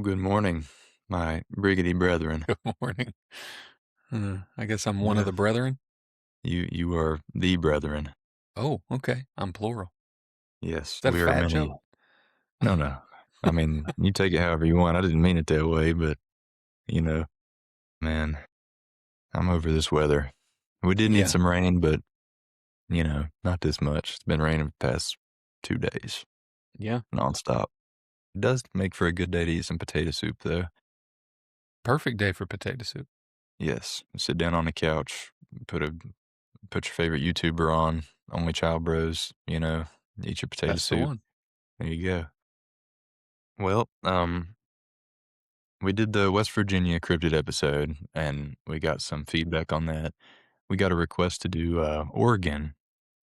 Good morning, my brigady brethren. Good morning. I guess I'm one of Yeah, the brethren. you are the brethren. Oh, okay. I'm plural. Yes, Is that a we are fat joke? many. No, no. I mean, you take it however you want. I didn't mean it that way, but you know, man, I'm over this weather. We did need Yeah. some rain, but not this much. It's been raining the past 2 days, Yeah. nonstop. It does make for a good day to eat some potato soup, though. Perfect day for potato soup. Yes, sit down on the couch, put a put your favorite YouTuber on, Only Child Bros. Eat your potato That's the soup. one. There you go. Well, we did the West Virginia cryptid episode, and we got some feedback on that. We got a request to do Oregon,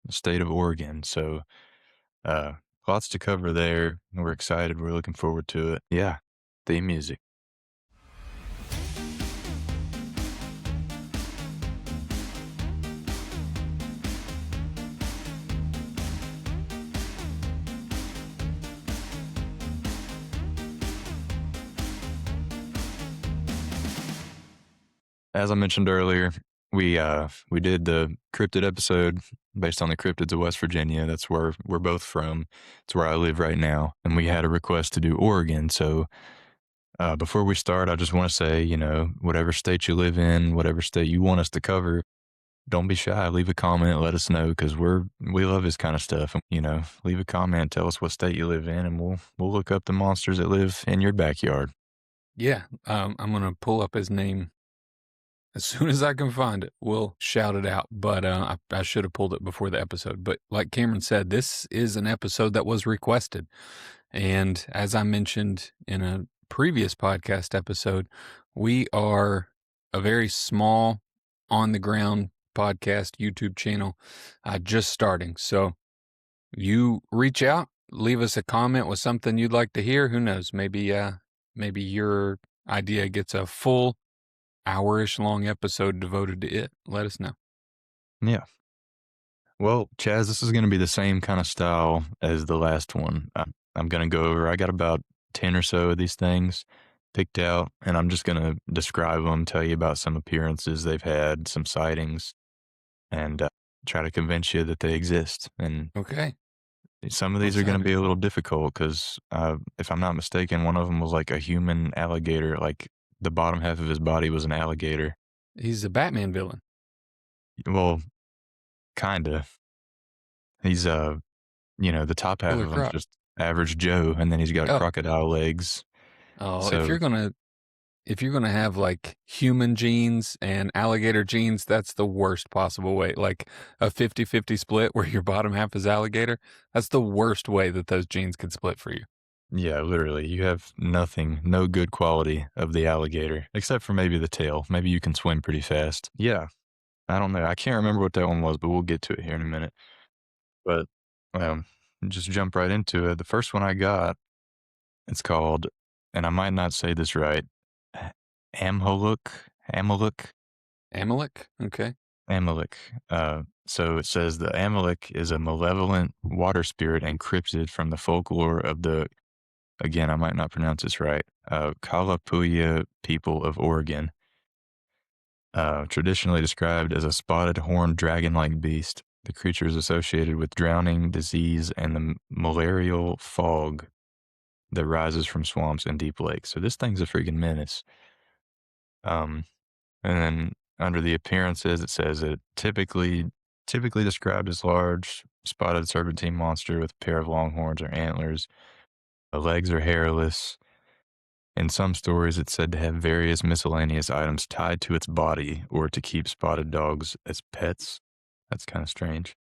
the state of Oregon. So, uh, lots to cover there. We're excited. We're looking forward to it. Yeah, theme music. As I mentioned earlier, we did the cryptid episode based on the cryptids of West Virginia. That's where we're both from. It's where I live right now, and we had a request to do Oregon. So before we start, I just want to say, whatever state you live in, whatever state you want us to cover, don't be shy. Leave a comment, let us know because we love this kind of stuff. Leave a comment, tell us what state you live in, and we'll look up the monsters that live in your backyard. Yeah. I'm gonna pull up his name as soon as I can find it. We'll shout it out. But I should have pulled it before the episode. But like Cameron said, this is an episode that was requested. And as I mentioned in a previous podcast episode, we are a very small, on the ground podcast YouTube channel, just starting. So you reach out, leave us a comment with something you'd like to hear. Who knows? Maybe your idea gets a full hour-ish long episode devoted to it. Let us know. Yeah. Well, Chaz, this is going to be the same kind of style as the last one. I'm going to go over, I got about 10 or so of these things picked out, and I'm just going to describe them, tell you about some appearances they've had, some sightings, and try to convince you that they exist. And Okay. some of I'm these are going to excited. be a little difficult because, if I'm not mistaken, one of them was like a human alligator, like the bottom half of his body was an alligator. He's a Batman villain. Well, kind of. He's the top half Killer of him's Croc. just average Joe, and then he's got Oh, crocodile legs. oh, So, if you're gonna have like human genes and alligator genes, that's the worst possible way. Like a 50-50 split where your bottom half is alligator. That's the worst way that those genes could split for you. yeah, literally, you have nothing, no good quality of the alligator, except for maybe the tail. Maybe you can swim pretty fast. Yeah, I don't know. I can't remember what that one was, but we'll get to it here in a minute. But, um, just jump right into it. The first one I got, it's called, and I might not say this right, A Amaluk? Amalek? Okay. Amaluk. So it says the Amaluk is a malevolent water spirit and cryptid from the folklore of the, again, I might not pronounce this right, Kalapuya people of Oregon, traditionally described as a spotted horned dragon-like beast. The creature is associated with drowning, disease, and the malarial fog that rises from swamps and deep lakes. So this thing's a freaking menace. Um, And then under the appearances, it says it typically described as large, spotted serpentine monster with a pair of long horns or antlers. The legs are hairless. In some stories, it's said to have various miscellaneous items tied to its body or to keep spotted dogs as pets. That's kind of strange.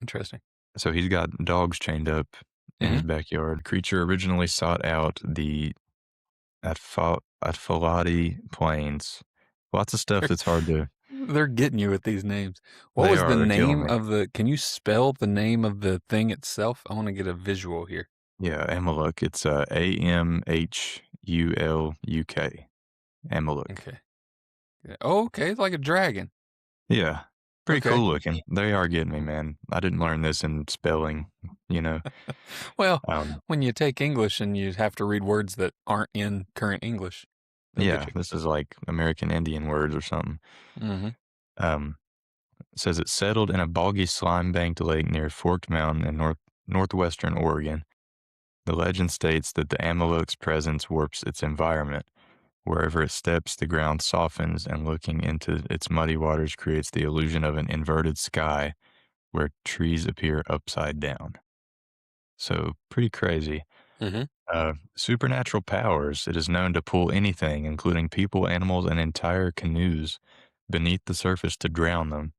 Interesting. So he's got dogs chained up in Hmm. his backyard. Creature originally sought out the Atfalati Plains. Lots of stuff They're, that's hard to. they're getting you with these names. What They was the are. They're killing name me. of can you spell the name of the thing itself? I want to get a visual here. Yeah, Amaluk. It's Amhuluk. Amaluk. Okay. Yeah. Oh, okay. It's like a dragon. Yeah, pretty Okay. cool looking. They are getting me, man. I didn't learn this in spelling, you know. Well, Um, when you take English and you have to read words that aren't in current English, they'll get yeah, you. this is like American Indian words or something. Mm-hmm. Um, it says it settled in a boggy slime-banked lake near Forked Mountain in northwestern Oregon. The legend states that the Amaluk's presence warps its environment. Wherever it steps, the ground softens, and looking into its muddy waters creates the illusion of an inverted sky where trees appear upside down. So, pretty crazy. Mm-hmm. Supernatural powers. It is known to pull anything, including people, animals, and entire canoes, beneath the surface to drown them.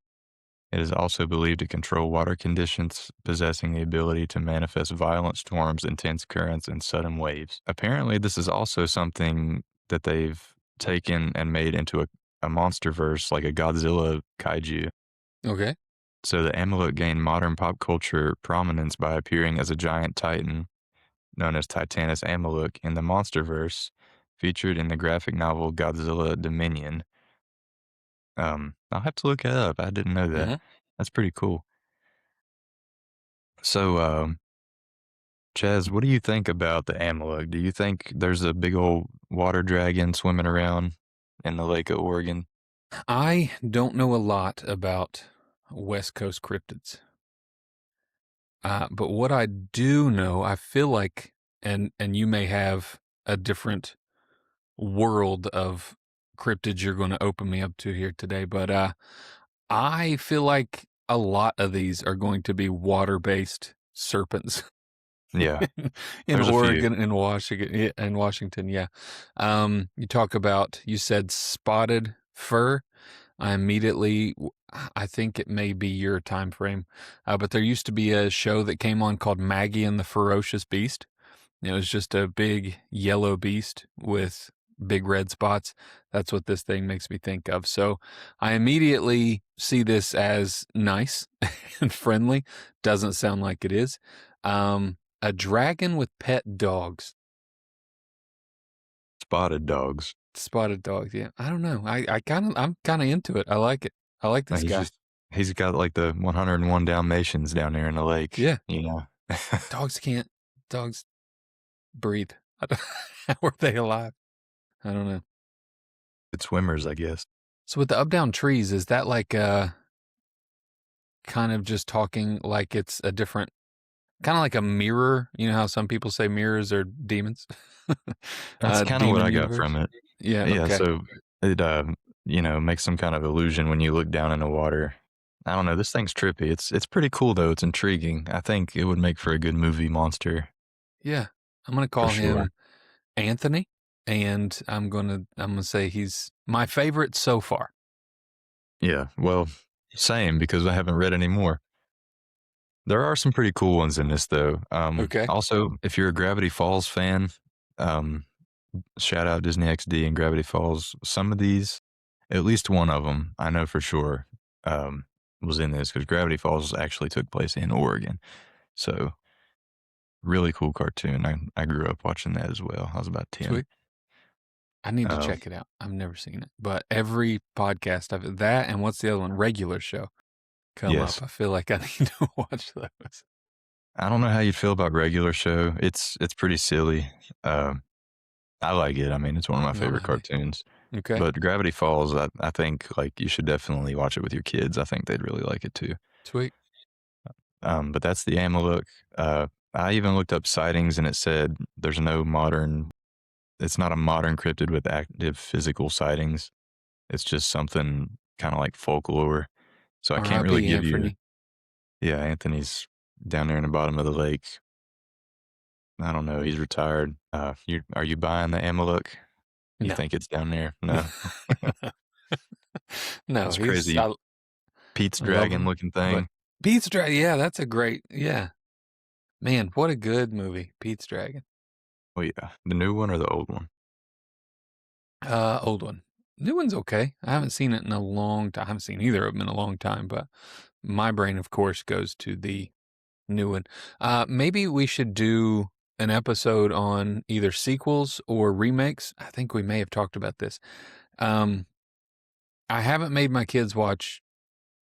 It is also believed to control water conditions, possessing the ability to manifest violent storms, intense currents, and sudden waves. Apparently, this is also something that they've taken and made into a monster verse, like a Godzilla kaiju. Okay. So the Amaluk gained modern pop culture prominence by appearing as a giant titan known as Titanus Amaluk in the MonsterVerse, featured in the graphic novel Godzilla Dominion. I'll have to look it up. I didn't know that. Mm-hmm. That's pretty cool. So, Chaz, what do you think about the Amaluk? Do you think there's a big old water dragon swimming around in the Lake of Oregon? I don't know a lot about West Coast cryptids. But what I do know, I feel like, and you may have a different world of cryptids you're going to open me up to here today, but I feel like a lot of these are going to be water-based serpents Yeah, in there's a few. Oregon and Washington. Yeah. You talk about, you said spotted fur. I think it may be your time frame, but there used to be a show that came on called Maggie and the Ferocious Beast. It was just a big yellow beast with big red spots. That's what this thing makes me think of. So I immediately see this as nice and friendly. Doesn't sound like it is. A dragon with pet dogs. Spotted dogs. Spotted dogs. Yeah. I don't know. I'm kind of into it. I like it. I like Uh, this He's guy. just, he's got like the 101 Dalmatians down there in the lake, Yeah. you know? Dogs breathe. How are they alive? I don't know. Good swimmers, I guess. So with the up down trees, is that like kind of just talking like it's a different, kind of like a mirror? You know how some people say mirrors are demons? That's kind of what Demon I got universe? from it. Yeah, Yeah, okay. so it, makes some kind of illusion when you look down in the water. I don't know, this thing's trippy. It's pretty cool, though. It's intriguing. I think it would make for a good movie monster, Yeah. I'm gonna for call sure. him Anthony, and I'm gonna say he's my favorite so far. Yeah, well, same, because I haven't read any more. There are some pretty cool ones in this, though. Okay. Also, if you're a Gravity Falls fan, um, shout out Disney XD and Gravity Falls. Some of these, at least one of them, I know for sure, um, was in this because Gravity Falls actually took place in Oregon. So, really cool cartoon. I grew up watching that as well. I was about 10. Sweet. I need to Um, check it out. I've never seen it, but every podcast I've that and what's the other one? Regular Show come yes. up. I feel like I need to watch those. I don't know how you'd feel about regular show. It's pretty silly. Um, I like it. I mean, it's one of my No, favorite I mean, cartoons. okay. But Gravity Falls, I think like you should definitely watch it with your kids. I think they'd really like it too. Sweet. But that's the Amaluk. I even looked up sightings and it said there's no modern. It's not a modern cryptid with active physical sightings. It's just something kind of like folklore. So I can't really R.I.P. give you. Anthony. Yeah, Anthony's down there in the bottom of the lake. I don't know. He's retired. Are you buying the Amaluk? You No. think it's down there? No. No, That's he's crazy. Pete's I love dragon him, looking but thing. Pete's Dragon. Yeah, that's a great. Yeah, man, what a good movie, Pete's Dragon. Oh yeah, the new one or the old one? Old one. New one's okay. I haven't seen it in a long time. I haven't seen either of them in a long time, but my brain, of course, goes to the new one. Maybe we should do an episode on either sequels or remakes. I think we may have talked about this. Um, I haven't made my kids watch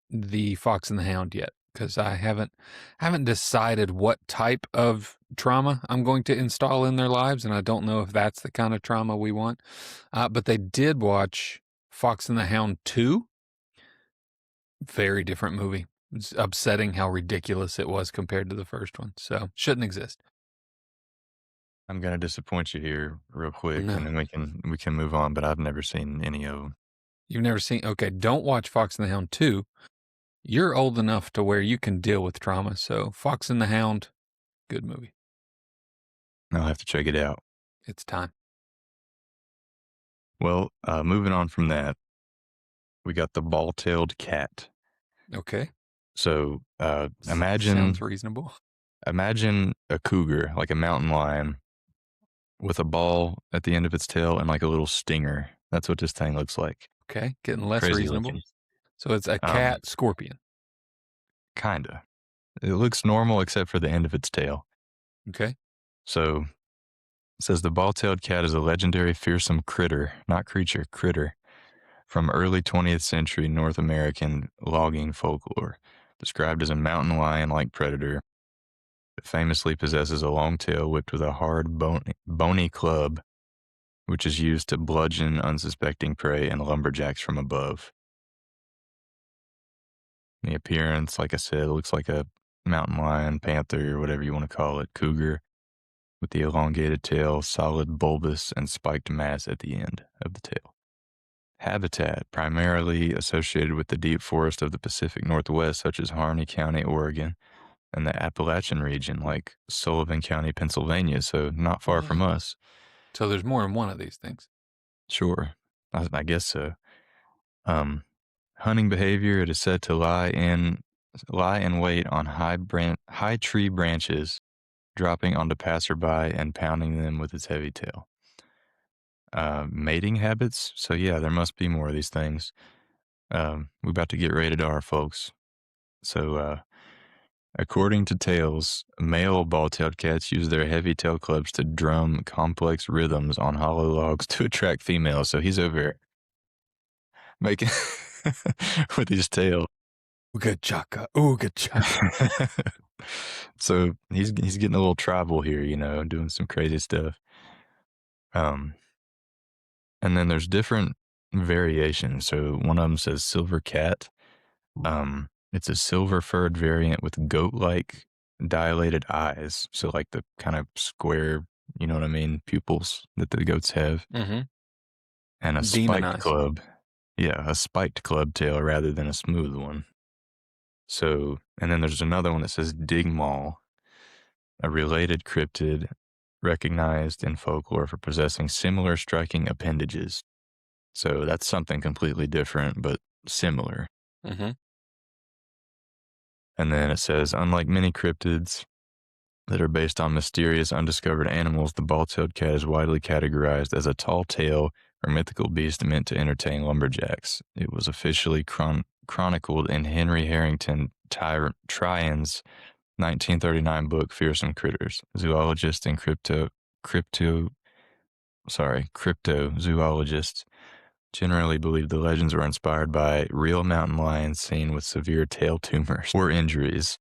the Fox and the Hound yet, because I haven't decided what type of trauma I'm going to install in their lives, and I don't know if that's the kind of trauma we want. But they did watch Fox and the Hound 2. Very different movie. It's upsetting how ridiculous it was compared to the first one. So shouldn't exist. I'm gonna disappoint you here real quick, No. and then we can move on. But I've never seen any of them. You've never seen? Okay, don't watch Fox and the Hound 2. You're old enough to where you can deal with trauma. So Fox and the Hound, good movie. I'll have to check it out. It's time. Well, moving on from that, we got the ball-tailed cat. Okay. So Sounds reasonable. Imagine a cougar, like a mountain lion, with a ball at the end of its tail and like a little stinger. That's what this thing looks like. Okay, getting less Crazy reasonable. looking. So it's a cat scorpion. Kinda. It looks normal except for the end of its tail. Okay. So it says the ball-tailed cat is a legendary fearsome critter, not creature, critter, from early 20th century North American logging folklore, described as a mountain lion-like predator that famously possesses a long tail whipped with a hard, bony club, which is used to bludgeon unsuspecting prey and lumberjacks from above. The appearance, like I said, looks like a mountain lion, panther, or whatever you want to call it, cougar, with the elongated tail, solid bulbous and spiked mass at the end of the tail. Habitat, primarily associated with the deep forest of the Pacific Northwest, such as Harney County, Oregon, and the Appalachian region, like Sullivan County, Pennsylvania, so not far from us. So there's more than one of these things. Sure, I guess so. Hunting behavior, it is said to lie in wait on high tree branches, dropping onto passerby and pounding them with its heavy tail. Mating habits, so yeah, there must be more of these things. We're about to get rated R, folks. So, according to tales, male ball-tailed cats use their heavy tail clubs to drum complex rhythms on hollow logs to attract females. So he's over making with his tail. Ooga chaka, ooga chaka. So he's getting a little tribal here, you know, doing some crazy stuff. And then there's different variations. So one of them says silver cat. It's a silver furred variant with goat-like dilated eyes. So like the kind of square, you know what I mean, pupils that the goats have. Mm-hmm. And a spiked club. Yeah, a spiked club tail rather than a smooth one. So, and then there's another one that says Digmaul, a related cryptid recognized in folklore for possessing similar striking appendages. So that's something completely different, but similar. Mm-hmm. And then it says, unlike many cryptids that are based on mysterious, undiscovered animals, the ball-tailed cat is widely categorized as a tall tale or mythical beast meant to entertain lumberjacks. It was officially chronicled in Henry Harrington Tryon's 1939 book, Fearsome Critters. Zoologists and cryptozoologists generally believe the legends were inspired by real mountain lions seen with severe tail tumors or injuries,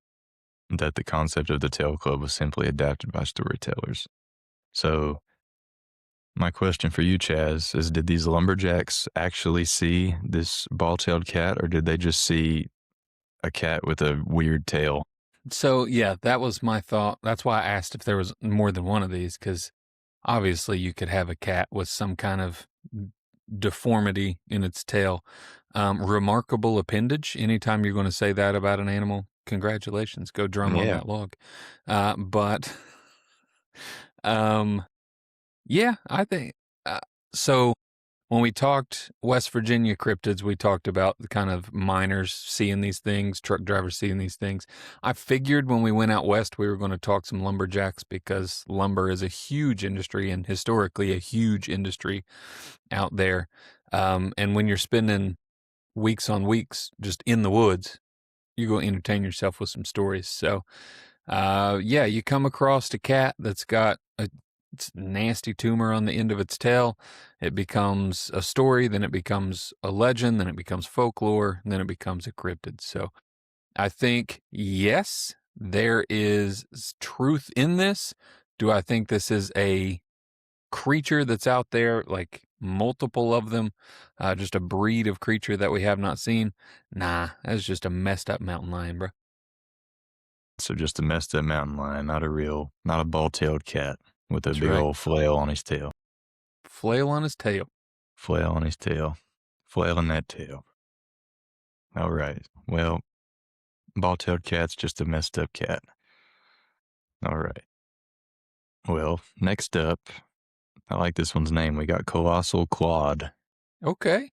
that the concept of the tail club was simply adapted by storytellers. So my question for you, Chaz, is did these lumberjacks actually see this ball-tailed cat, or did they just see a cat with a weird tail? So, yeah, that was my thought. That's why I asked if there was more than one of these, because obviously you could have a cat with some kind of deformity in its tail. Remarkable appendage. Anytime you're going to say that about an animal, congratulations. Go drum on that log. Yeah, I think so. When we talked West Virginia cryptids, we talked about the kind of miners seeing these things, truck drivers seeing these things. I figured when we went out west, we were going to talk some lumberjacks because lumber is a huge industry and historically a huge industry out there. And when you're spending weeks on weeks just in the woods, you're going to entertain yourself with some stories. So, yeah, you come across a cat that's got a its nasty tumor on the end of its tail. It becomes a story, then it becomes a legend, then it becomes folklore, and then it becomes a cryptid. So I think, yes, there is truth in this. Do I think this is a creature that's out there, like multiple of them, just a breed of creature that we have not seen? Nah, that's just a messed up mountain lion, bro. So just a messed up mountain lion, not a ball-tailed cat with a That's big right. old flail on his tail. Flail on his tail. Flail on his tail. Flailing that tail. All right. Well, ball-tailed cat's just a messed up cat. All right. Well, next up, I like this one's name. We got Colossal Claude. Okay.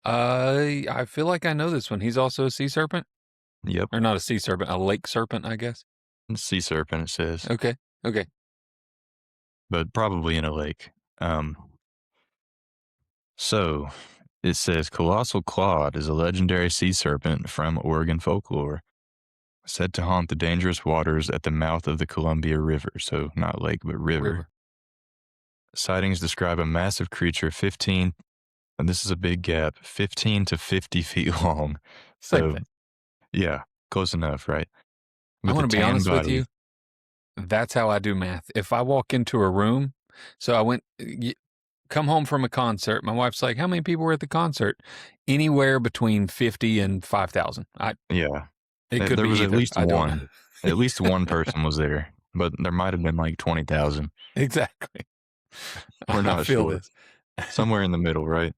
I feel like I know this one. He's also a sea serpent, Yep. or not a sea serpent, a lake serpent, I guess. Sea serpent, it says. Okay. Okay. But probably in a lake. So it says Colossal Claude is a legendary sea serpent from Oregon folklore, said to haunt the dangerous waters at the mouth of the Columbia River. So not lake, but river. Sightings describe a massive creature 15, and this is a big gap, 15 to 50 feet long. Same So thing. yeah, close enough, right? I With a want to be tan honest with body. you. That's how I do math. If I walk into a room, so I went, come home from a concert. My wife's like, "How many people were at the concert?" Anywhere between 50 and 5,000. Yeah. It could There be was at either. least I don't know. one. At least one person was there, but there might have been like 20,000. Exactly. We're I not feel sure. this. Somewhere in the middle, right?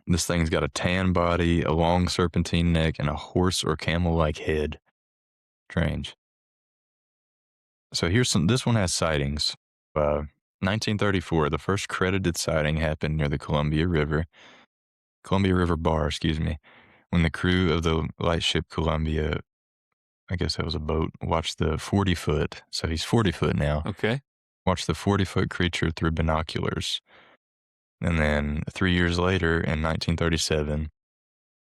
This thing's got a tan body, a long serpentine neck, and a horse or camel-like head. Strange. So this one has sightings. 1934, the first credited sighting happened near the Columbia River Bar, when the crew of the lightship Columbia, I guess that was a boat, watched the 40-foot, so he's 40 foot now, Okay. watched the 40-foot creature through binoculars. And then 3 years later, in 1937,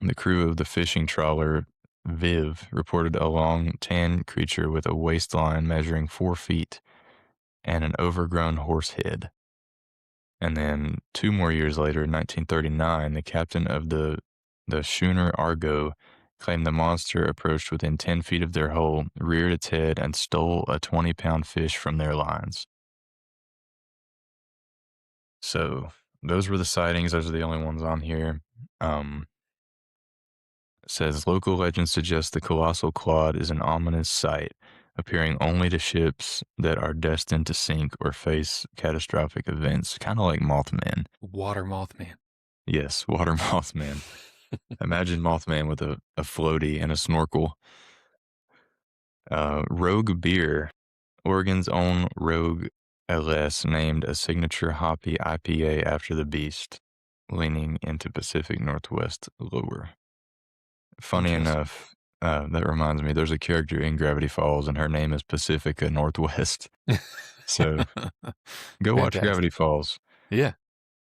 the crew of the fishing trawler Viv reported a long tan creature with a waistline measuring 4 feet and an overgrown horse head. And then 2 more years later, in 1939, the captain of the schooner Argo claimed the monster approached within 10 feet of their hull, reared its head, and stole a 20-pound fish from their lines. So those were the sightings. Those are the only ones on here. Says local legends suggest the Colossal Claude is an ominous sight, appearing only to ships that are destined to sink or face catastrophic events, kind of like Mothman. Water Mothman. Yes, water Mothman. Imagine Mothman with a floaty and a snorkel. Rogue Beer, Oregon's own Rogue LS, named a signature hoppy IPA after the beast, leaning into Pacific Northwest lower. Funny enough, that reminds me, there's a character in Gravity Falls, and her name is Pacifica Northwest. So go watch Gravity Falls. Yeah.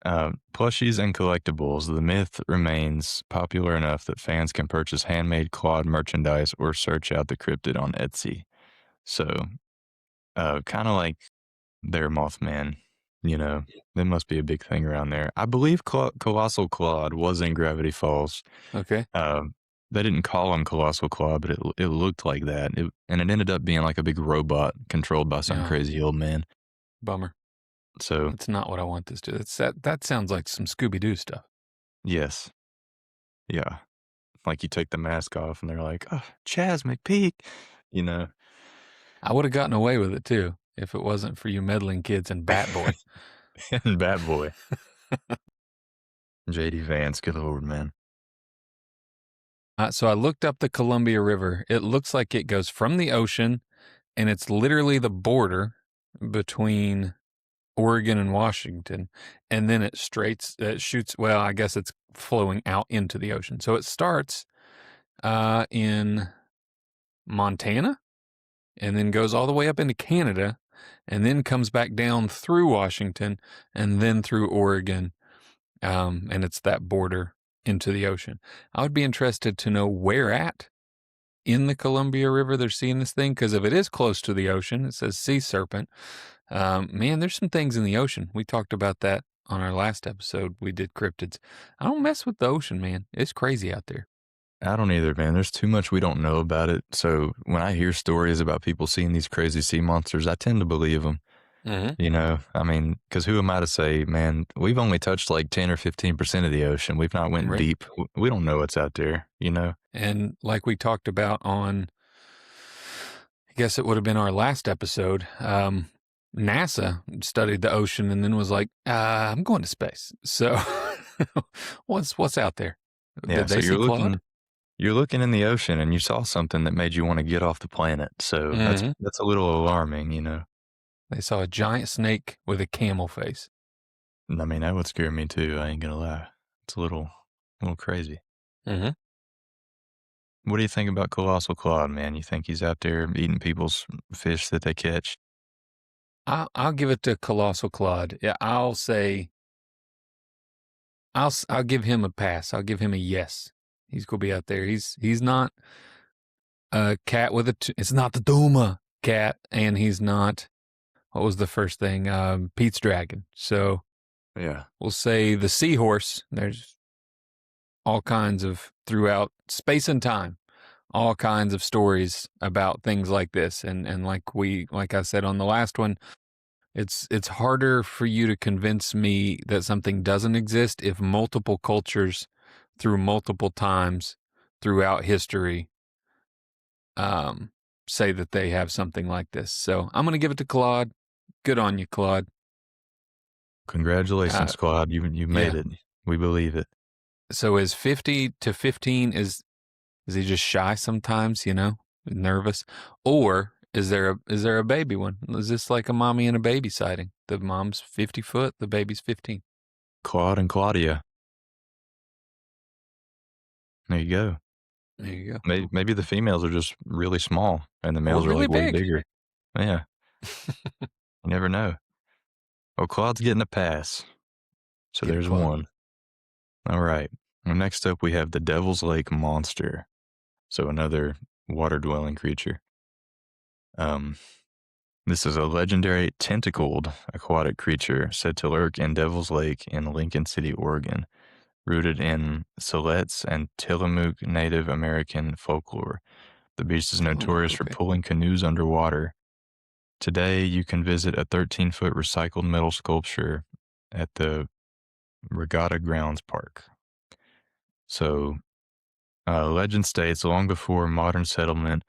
Plushies and collectibles. The myth remains popular enough that fans can purchase handmade Claude merchandise or search out the cryptid on Etsy. So, kind of like their Mothman, that must be a big thing around there. I believe Colossal Claude was in Gravity Falls. Okay. They didn't call him Colossal Claude, but it looked like that. And it ended up being like a big robot controlled by some crazy old man. Bummer. So that's not what I want this to. That sounds like some Scooby-Doo stuff. Yes. Yeah. Like you take the mask off and they're like, "Oh, Chaz McPeak," I would have gotten away with it too if it wasn't for you meddling kids and Bat Boy. And Bat Boy. J.D. Vance, good Lord, man. So I looked up the Columbia River. It looks like it goes from the ocean, and it's literally the border between Oregon and Washington, and then it shoots. Well, I guess it's flowing out into the ocean. So it starts in Montana, and then goes all the way up into Canada, and then comes back down through Washington, and then through Oregon, and it's that border into the ocean. I would be interested to know where at in the Columbia River they're seeing this thing, because if it is close to the ocean, it says sea serpent. Man, there's some things in the ocean. We talked about that on our last episode. We did cryptids. I don't mess with the ocean, man. It's crazy out there. I don't either, man. There's too much we don't know about it. So when I hear stories about people seeing these crazy sea monsters, I tend to believe them. You know, I mean, because who am I to say, man, we've only touched like 10 or 15% of the ocean. We've not went Right. deep. We don't know what's out there, you know? And like we talked about on, I guess it would have been our last episode, NASA studied the ocean and then was like, I'm going to space. So what's out there? Yeah, Did so they see Claude? you're looking in the ocean and you saw something that made you want to get off the planet. So Mhm. that's a little alarming, you know? They saw a giant snake with a camel face. I mean, that would scare me too. I ain't gonna lie. It's a little crazy. Mm-hmm. What do you think about Colossal Claude, man? You think he's out there eating people's fish that they catch? I'll give it to Colossal Claude. Yeah, I'll say I'll give him a pass. I'll give him a yes. He's gonna be out there. He's not a cat with it's not the Duma cat, and he's not, what was the first thing? Pete's dragon. So Yeah. we'll say the seahorse. There's all kinds of, throughout space and time, all kinds of stories about things like this. And like I said on the last one, it's harder for you to convince me that something doesn't exist if multiple cultures through multiple times throughout history say that they have something like this. So I'm going to give it to Claude. Good on you, Claude. Congratulations, Claude. You made Yeah. it. We believe it. So is 50 to 15, is he just shy sometimes, nervous? Or is there a baby one? Is this like a mommy and a baby sighting? The mom's 50 foot, the baby's 15. Claude and Claudia. There you go. There you go. Maybe the females are just really small and the Or males are really like way big. bigger. Yeah. You never know. Oh, Claude's getting a pass. So Get it, there's Claude. one. All right. Well, next up, we have the Devil's Lake Monster. So another water-dwelling creature. This is a legendary tentacled aquatic creature said to lurk in Devil's Lake in Lincoln City, Oregon, rooted in Siletz and Tillamook Native American folklore. The beast is notorious for okay. pulling canoes underwater. Today, you can visit a 13-foot recycled metal sculpture at the Regatta Grounds Park. So, legend states long before modern settlement,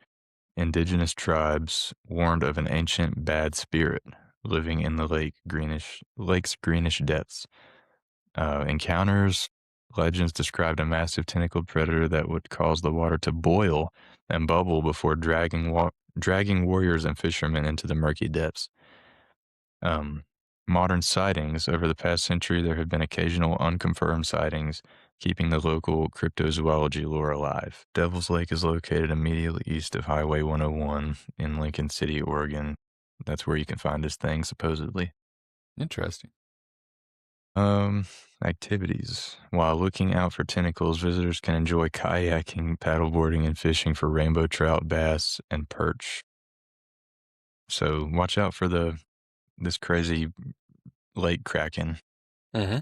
indigenous tribes warned of an ancient bad spirit living in the lake's greenish depths. Encounters, legends described a massive tentacled predator that would cause the water to boil and bubble before dragging warriors and fishermen into the murky depths. Modern sightings. Over the past century, there have been occasional unconfirmed sightings, keeping the local cryptozoology lore alive. Devil's Lake is located immediately east of Highway 101 in Lincoln City, Oregon. That's where you can find this thing, supposedly. Interesting. Activities. While looking out for tentacles, visitors can enjoy kayaking, paddleboarding, and fishing for rainbow trout, bass, and perch. So watch out for this crazy lake kraken. Mm-hmm.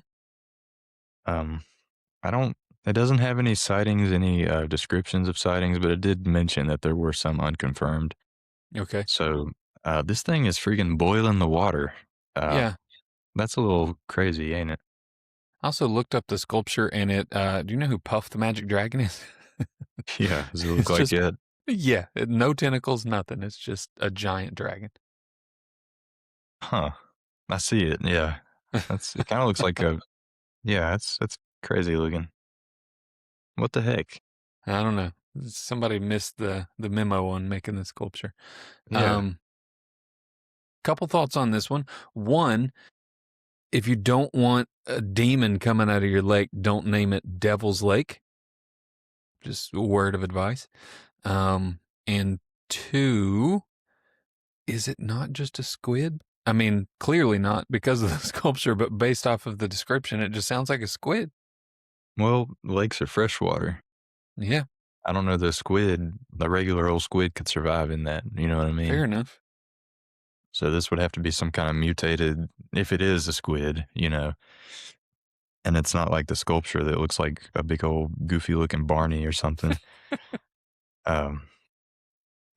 It doesn't have any sightings, any descriptions of sightings, but it did mention that there were some unconfirmed. Okay. So this thing is freaking boiling the water. Yeah. That's a little crazy, ain't it? I also looked up the sculpture, and it, do you know who Puff the Magic Dragon is? Yeah, does it look It's like just, it? yeah, no tentacles, nothing. It's just a giant dragon. Huh. I see it, yeah. It kind of looks like that's crazy looking. What the heck? I don't know. Somebody missed the memo on making the sculpture. Yeah. Couple thoughts on this one. One, if you don't want a demon coming out of your lake, don't name it Devil's Lake. Just a word of advice. And two, is it not just a squid? I mean, clearly not because of the sculpture, but based off of the description, it just sounds like a squid. Well, lakes are freshwater. Yeah. I don't know, the regular old squid could survive in that, you know what I mean? Fair enough. So this would have to be some kind of mutated, if it is a squid, and it's not like the sculpture that looks like a big old goofy looking Barney or something. Um,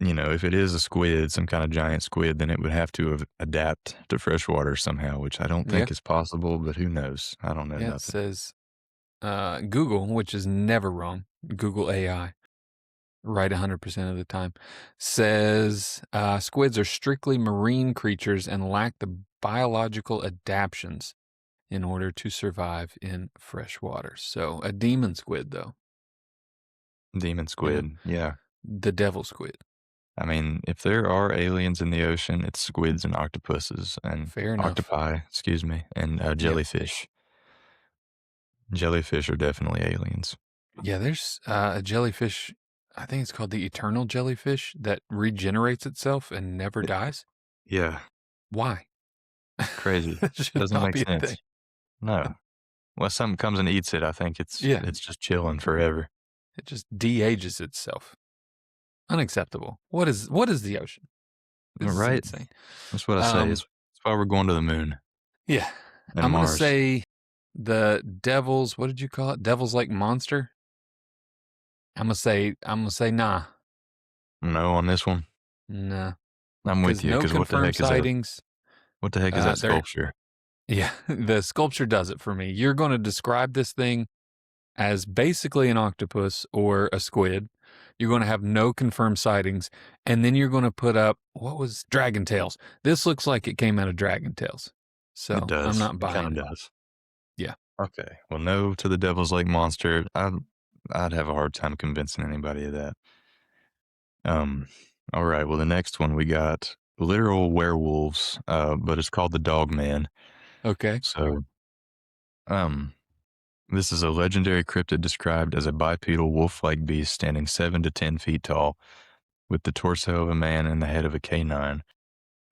if it is a squid, some kind of giant squid, then it would have to adapt to freshwater somehow, which I don't Yeah. think is possible, but who knows? I don't know Yeah, it nothing. says Google, which is never wrong, Google AI, right 100% of the time, says squids are strictly marine creatures and lack the biological adaptations in order to survive in fresh water. So a demon squid, though, Demon you know, squid, yeah. the devil squid. I mean, if there are aliens in the ocean, it's squids and octopuses and Fair enough. octopi, excuse me, and Yep. jellyfish. Jellyfish are definitely aliens. Yeah, there's a jellyfish. I think it's called the eternal jellyfish that regenerates itself and never dies. Yeah, Why? crazy. That should Doesn't not make be a thing. sense. No. Unless something comes and eats it, I think it's Yeah, it's just chilling forever. it just de-ages itself. Unacceptable. What is the ocean? This is Right? insane. That's what I say. Um, It's why we're going to the moon yeah. and I'm gonna Mars. say the devil's, what did you call it? Devil's like monster? I'm gonna say nah. No, on this one, Nah. I'm with Because you. no Because confirmed sightings. what the heck is that There sculpture? yeah, the sculpture does it for me. You're gonna describe this thing as basically an octopus or a squid. You're going to have no confirmed sightings. And then you're going to put up, what was Dragon Tales? This looks like it came out of Dragon Tales. It So I'm does. not It kind buying of it. does. Yeah. Okay. Well, no to the Devil's Lake monster. I'd have a hard time convincing anybody of that. Um. All right. Well, the next one we got literal werewolves, but it's called the Dogman. Okay. So, um, this is a legendary cryptid described as a bipedal wolf-like beast standing 7 to 10 feet tall, with the torso of a man and the head of a canine.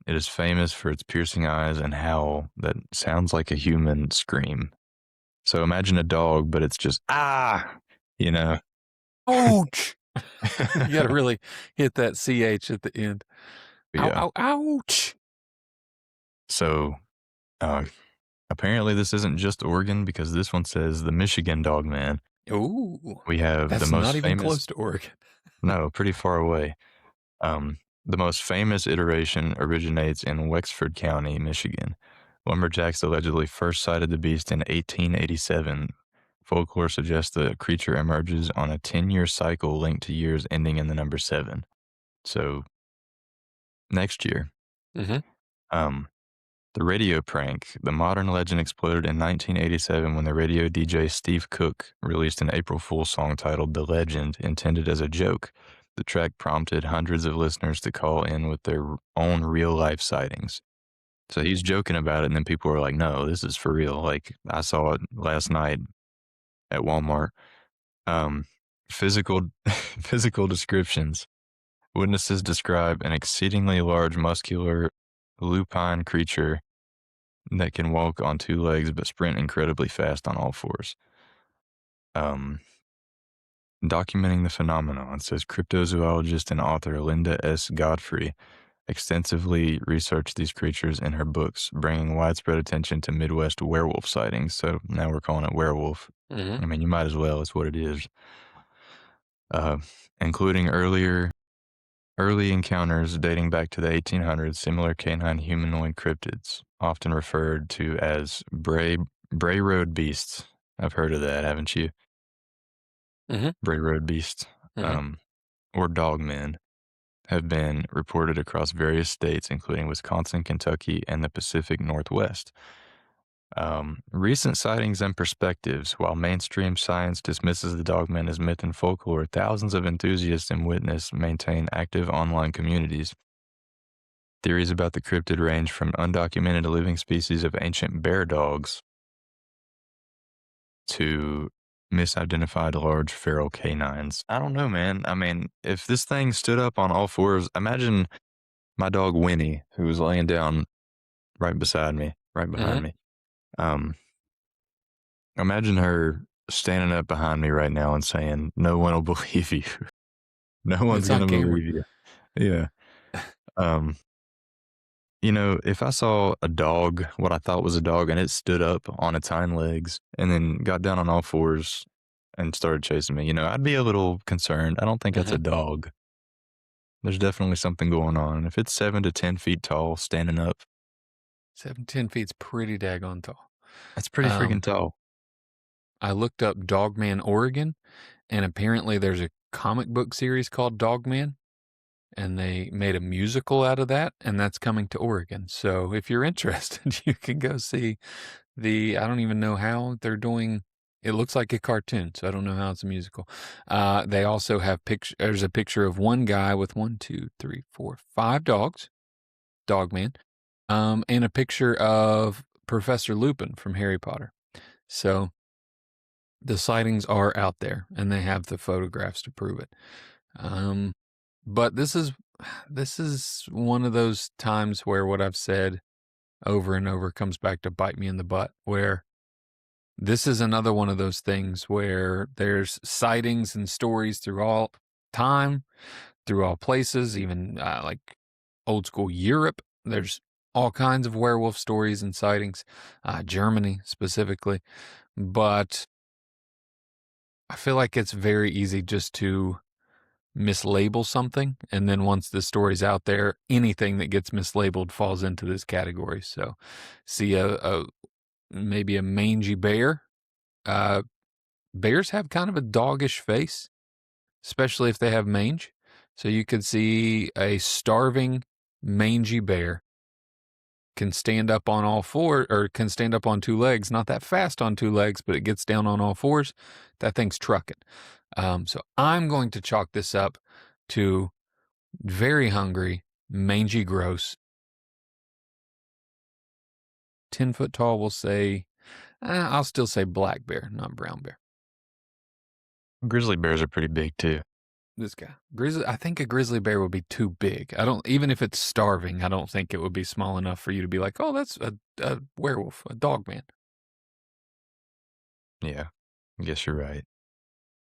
It is famous for its piercing eyes and howl that sounds like a human scream. So imagine a dog, but it's just you know. Ouch. You got to really hit that CH at the end. Ow, Yeah. ow, ouch. So uh, apparently this isn't just Oregon because this one says the Michigan Dogman. Ooh. We have the That's not most even famous. close to Oregon. No, pretty far away. The most famous iteration originates in Wexford County, Michigan. Lumberjacks allegedly first sighted the beast in 1887. Folklore suggests the creature emerges on a 10-year cycle linked to years ending in the number 7. So next year, Mm-hmm. um, the radio prank. The modern legend exploded in 1987 when the radio DJ Steve Cook released an April Fool's song titled The Legend, intended as a joke. The track prompted hundreds of listeners to call in with their own real-life sightings. So he's joking about it, and then people were like, no, this is for real. Like, I saw it last night at Walmart. Physical physical descriptions. Witnesses describe an exceedingly large, muscular, lupine creature that can walk on 2 legs but sprint incredibly fast on all 4s. Documenting the phenomenon, says cryptozoologist and author Linda S. Godfrey extensively researched these creatures in her books, bringing widespread attention to Midwest werewolf sightings. So now we're calling it werewolf. Mm-hmm. I mean, you might as well. It's what it is. Including early encounters dating back to the 1800s, similar canine humanoid cryptids, often referred to as Bray Road beasts. I've heard of that, haven't you? Mm-hmm. Bray Road beasts, Mm-hmm. or dogmen, have been reported across various states, including Wisconsin, Kentucky, and the Pacific Northwest. Recent sightings and perspectives. While mainstream science dismisses the dogman as myth and folklore, thousands of enthusiasts and witnesses maintain active online communities. Theories about the cryptid range from undocumented living species of ancient bear dogs to misidentified large feral canines. I don't know, man. I mean, if this thing stood up on all 4s, imagine my dog Winnie, who was laying down right beside me, right behind Mm-hmm. me. Imagine her standing up behind me right now and saying, "No one will believe you. No one's It's on gonna camera. believe you." Yeah. Um, if I saw a dog, what I thought was a dog, and it stood up on its hind legs and then got down on all fours and started chasing me, I'd be a little concerned. I don't think that's a Uh-huh. dog. There's definitely something going on. If it's 7 to 10 feet tall, standing up, 7-10 feet's pretty daggone tall. that's pretty freaking Um, tall. I looked up Dogman, Oregon, and apparently there's a comic book series called Dogman, and they made a musical out of that, and that's coming to Oregon. So if you're interested, you can go see I don't even know how they're doing. It looks like a cartoon, so I don't know how it's a musical. They also have there's a picture of one guy with 5 dogs, Dogman, and a picture of Professor Lupin from Harry Potter. So the sightings are out there, and they have the photographs to prove it. But this is one of those times where what I've said over and over comes back to bite me in the butt, where this is another one of those things where there's sightings and stories through all time, through all places, even like old school Europe. There's all kinds of werewolf stories and sightings, Germany specifically. But I feel like it's very easy just to mislabel something. And then once the story's out there, anything that gets mislabeled falls into this category. So see maybe a mangy bear. Bears have kind of a doggish face, especially if they have mange. So you could see a starving, mangy bear can stand up on all four, or can stand up on 2 legs, not that fast on 2 legs, but it gets down on all fours. That thing's trucking. So I'm going to chalk this up to very hungry, mangy, gross. 10 foot tall, we'll say, I'll still say black bear, not brown bear. Grizzly bears are pretty big too. This guy. I think a grizzly bear would be too big. Even if it's starving, I don't think it would be small enough for you to be like, oh, that's a werewolf, a dog man. Yeah, I guess you're right.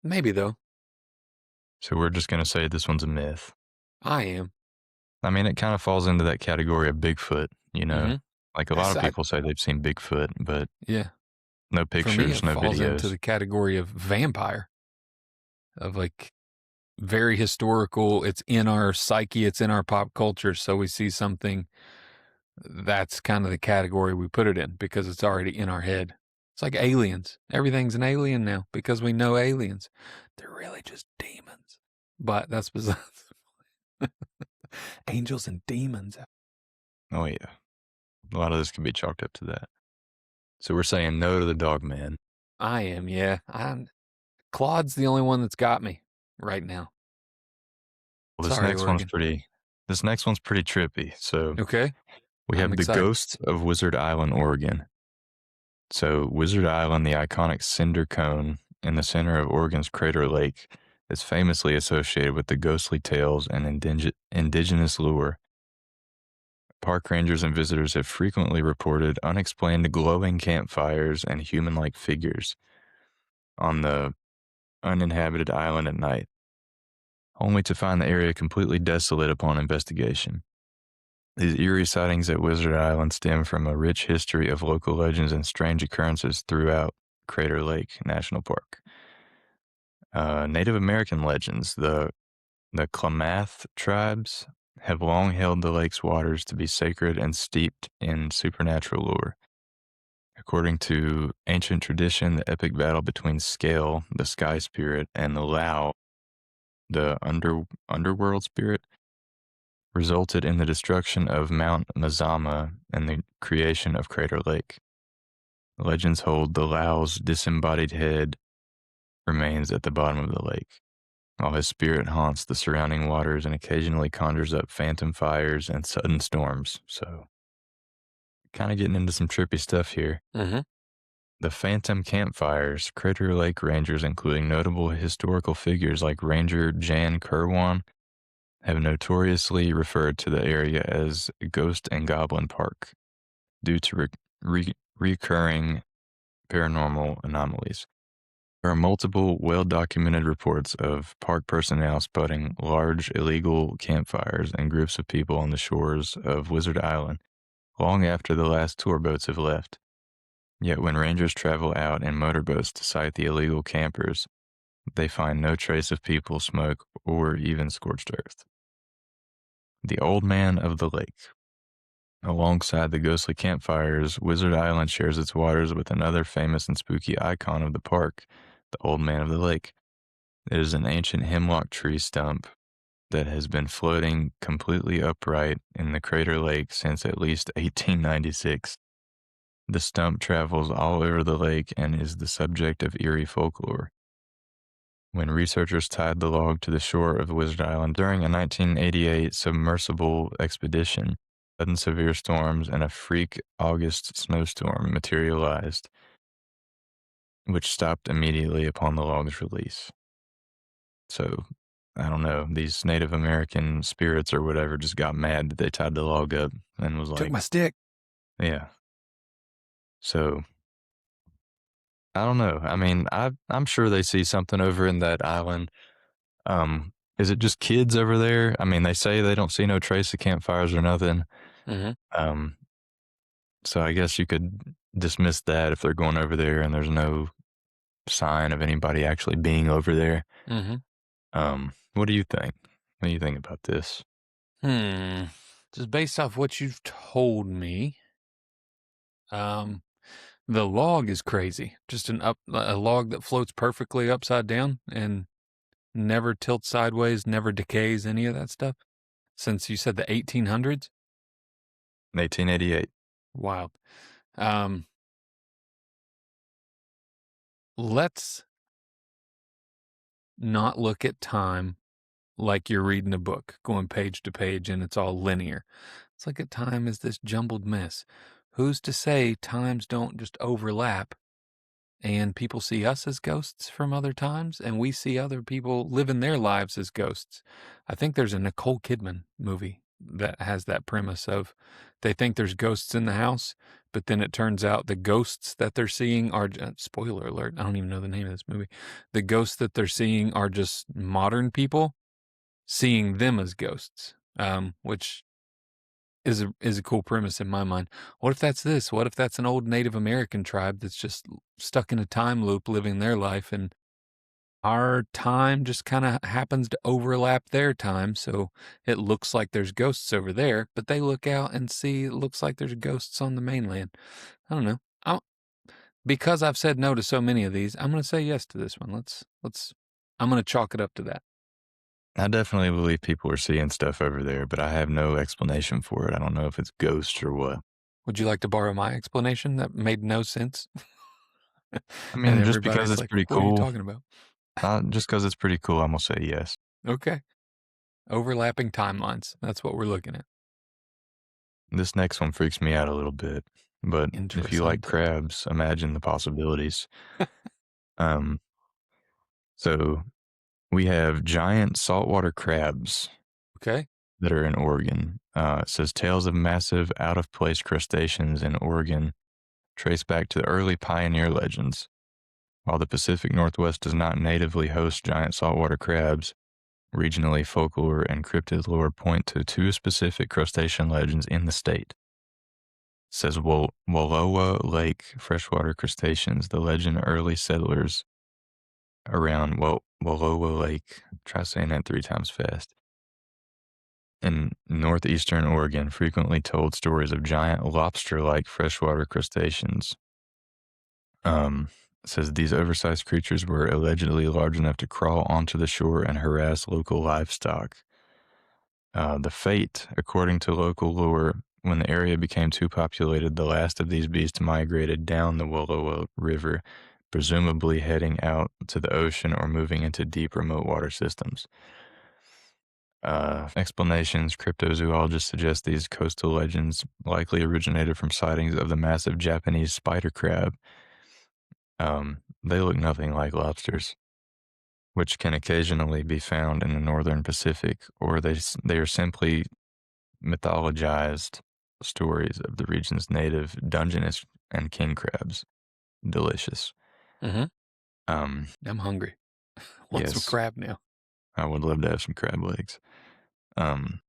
Maybe though. So we're just gonna say this one's a myth. I am. I mean, it kind of falls into that category of Bigfoot, Mm-hmm. Like a lot of people say they've seen Bigfoot, but Yeah. no For me, pictures, it no falls into videos. the category of vampire, of like very historical. It's in our psyche, it's in our pop culture. So we see something, that's kind of the category we put it in because it's already in our head. It's like aliens. Everything's an alien now because we know aliens. They're really just demons. But that's besides. Angels and demons. Oh yeah, a lot of this can be chalked up to that. So we're saying no to the dog man. I am, yeah. Claude's the only one that's got me right now. Well, Sorry, Oregon. This next one's pretty trippy. So Okay, we I'm have the excited. ghosts of Wizard Island, Oregon. So Wizard Island, the iconic cinder cone in the center of Oregon's Crater Lake, is famously associated with the ghostly tales and indigenous lure. Park rangers and visitors have frequently reported unexplained glowing campfires and human-like figures on the uninhabited island at night, only to find the area completely desolate upon investigation. These eerie sightings at Wizard Island stem from a rich history of local legends and strange occurrences throughout Crater Lake National Park. Native American legends, the Klamath tribes, have long held the lake's waters to be sacred and steeped in supernatural lore. According to ancient tradition, the epic battle between Scale, the sky spirit, and the Lao, the underworld spirit, resulted in the destruction of Mount Mazama and the creation of Crater Lake. Legends hold the Lao's disembodied head remains at the bottom of the lake, while his spirit haunts the surrounding waters and occasionally conjures up phantom fires and sudden storms. So, kind of getting into some trippy stuff here. Mm-hmm. The phantom campfires, Crater Lake Rangers, including notable historical figures like Ranger Jan Kerwan, have notoriously referred to the area as Ghost and Goblin Park due to recurring paranormal anomalies. There are multiple well-documented reports of park personnel spotting large illegal campfires and groups of people on the shores of Wizard Island long after the last tour boats have left. Yet when rangers travel out in motorboats to sight the illegal campers, they find no trace of people, smoke, or even scorched earth. The Old Man of the Lake. Alongside the ghostly campfires, Wizard Island shares its waters with another famous and spooky icon of the park, the Old Man of the Lake. It is an ancient hemlock tree stump that has been floating completely upright in the crater lake since at least 1896. The stump travels all over the lake and is the subject of eerie folklore. When researchers tied the log to the shore of Wizard Island during a 1988 submersible expedition, sudden severe storms and a freak August snowstorm materialized, which stopped immediately upon the log's release. So, I don't know, these Native American spirits or whatever just got mad that they tied the log up and was Took like, my stick. yeah. So, I don't know. I mean, I'm sure they see something over in that island. Is it just kids over there? I mean, they say they don't see no trace of campfires or nothing. Mm-hmm. Um, so I guess you could dismiss that if they're going over there and there's no sign of anybody actually being over there. Mm-hmm. What do you think? What do you think about this? Just based off what you've told me, the log is crazy. Just a log that floats perfectly upside down and never tilts sideways, never decays, any of that stuff. Since you said the 1800s? 1888. Wild. Let's not look at time like you're reading a book, going page to page, and it's all linear. Let's look at time as this jumbled mess. Who's to say times don't just overlap and people see us as ghosts from other times and we see other people living their lives as ghosts? I think there's a Nicole Kidman movie that has that premise of they think there's ghosts in the house, but then it turns out the ghosts that they're seeing are, spoiler alert, I don't even know the name of this movie. The ghosts that they're seeing are just modern people seeing them as ghosts, which is a cool premise in my mind. What if that's this? What if that's an old Native American tribe that's just stuck in a time loop living their life, and our time just kind of happens to overlap their time, so it looks like there's ghosts over there, but they look out and see it looks like there's ghosts on the mainland. I don't know. Because I've said no to so many of these, I'm going to say yes to this one. I'm going to chalk it up to that. I definitely believe people are seeing stuff over there, but I have no explanation for it. I don't know if it's ghosts or what. Would you like to borrow my explanation that made no sense? I And mean, just because everybody's it's like, pretty what are you cool, talking about? just because it's pretty cool, I'm gonna say yes. Okay. Overlapping timelines. That's what we're looking at. This next one freaks me out a little bit, but if you like Interessante. crabs, imagine the possibilities. Um, so we have giant saltwater crabs Okay. that are in Oregon. It says tales of massive, out of place crustaceans in Oregon trace back to the early pioneer legends. While the Pacific Northwest does not natively host giant saltwater crabs, regionally folklore and cryptid lore point to two specific crustacean legends in the state. It says Wallowa Lake freshwater crustaceans, the legend early settlers around Wallowa Lake, try saying that 3 times fast, in northeastern Oregon frequently told stories of giant lobster-like freshwater crustaceans. It says these oversized creatures were allegedly large enough to crawl onto the shore and harass local livestock. The fate, according to local lore, when the area became too populated, the last of these beasts migrated down the Wallowa River, presumably heading out to the ocean or moving into deep remote water systems. Explanations, cryptozoologists suggest these coastal legends likely originated from sightings of the massive Japanese spider crab. They look nothing like lobsters, which can occasionally be found in the northern Pacific, or they are simply mythologized stories of the region's native Dungeness and king crabs. Delicious. Mm-hmm. I'm hungry. Want some Yes, crab now. I would love to have some crab legs. Um,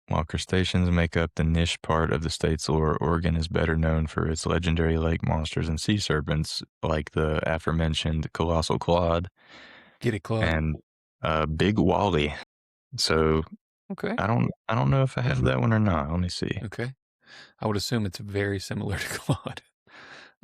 while crustaceans make up the niche part of the state's lore, Oregon is better known for its legendary lake monsters and sea serpents, like the aforementioned Colossal Claude Get it, Claude? and Big Wally. So Okay. I don't know if I have that one or not. Let me see. Okay. I would assume it's very similar to Claude.